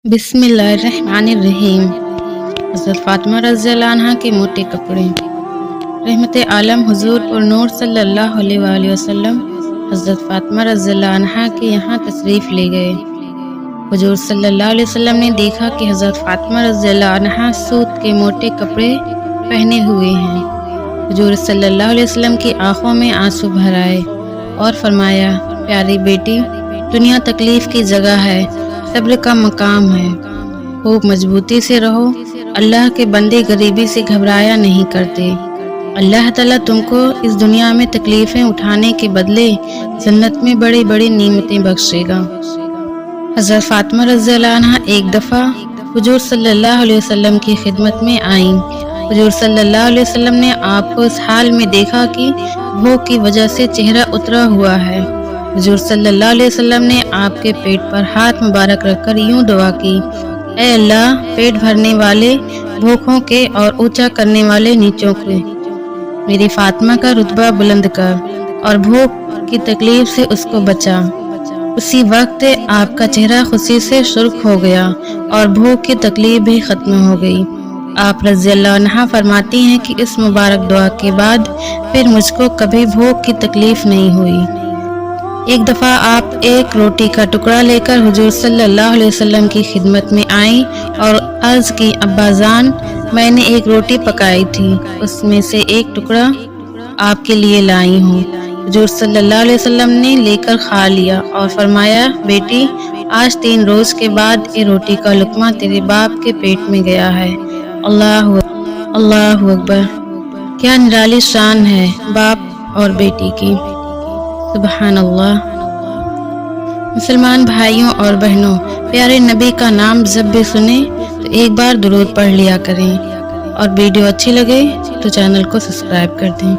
बिस्मिल्लाहिर्रहमानिर्रहीम। हज़रत फ़ातिमा रज़ी अल्लाह अन्हा के मोटे कपड़े। रहमत आलम हुज़ूर और नूर सल्लल्लाहु अलैहि वसल्लम हज़रत फ़ातिमा रज़ी अल्लाह अन्हा के यहाँ तशरीफ़ ले गए। हुज़ूर सल्लल्लाहु अलैहि वसल्लम ने देखा कि हज़रत फ़ातिमा रज़ी अल्लाह अन्हा सूत के मोटे कपड़े पहने हुए हैं। हुज़ूर सल्लल्लाहु अलैहि वसल्लम की आँखों में आंसू भर आए और फरमाया, प्यारी बेटी, दुनिया तकलीफ़ की जगह है, सब्र का मकाम है, खूब मजबूती से रहो। अल्लाह के बंदे गरीबी से घबराया नहीं करते। अल्लाह ताला तुमको इस दुनिया में तकलीफ़ें उठाने के बदले जन्नत में बड़ी बड़ी नेमतें बख्शेगा। हज़रत फ़ातिमा रज़ी अल्लाह अन्हा एक दफ़ा हुज़ूर सल्लल्लाहु अलैहि वसल्लम की खिदमत में आईं। हुज़ूर सल्लल्लाहु अलैहि वसल्लम ने आपको इस हाल में देखा कि भूख की वजह से चेहरा उतरा हुआ है। हुज़ूर सल्लल्लाहु अलैहि वसल्लम ने आपके पेट पर हाथ मुबारक रखकर यूं दुआ की, ऐ अल्लाह, पेट भरने वाले भूखों के और ऊंचा करने वाले नीचों के मेरी फ़ातिमा का रुतबा बुलंद कर और भूख की तकलीफ से उसको बचा। उसी वक्त आपका चेहरा खुशी से सुर्ख हो गया और भूख की तकलीफ भी ख़त्म हो गई। आप रज़ी अल्लाह अन्हा फरमाती हैं कि इस मुबारक दुआ के बाद फिर मुझको कभी भूख की तकलीफ नहीं हुई। एक दफ़ा आप एक रोटी का टुकड़ा लेकर हुज़ूर सल्लल्लाहु अलैहि वसल्लम की खिदमत में आईं और अर्ज़ की, अब्बाजान, मैंने एक रोटी पकाई थी, उसमें से एक टुकड़ा आपके लिए लाई हूँ। हुज़ूर सल्लल्लाहु अलैहि वसल्लम ने लेकर खा लिया और फरमाया, बेटी, आज 3 रोज़ के बाद ये रोटी का लुक़मा तेरे बाप के पेट में गया है। अल्लाहु अकबर। क्या निराली शान है बाप और बेटी की। सुभान अल्लाह। मुसलमान भाइयों और बहनों, प्यारे नबी का नाम जब भी सुने तो एक बार दुरूद पढ़ लिया करें और वीडियो अच्छी लगे तो चैनल को सब्सक्राइब कर दें।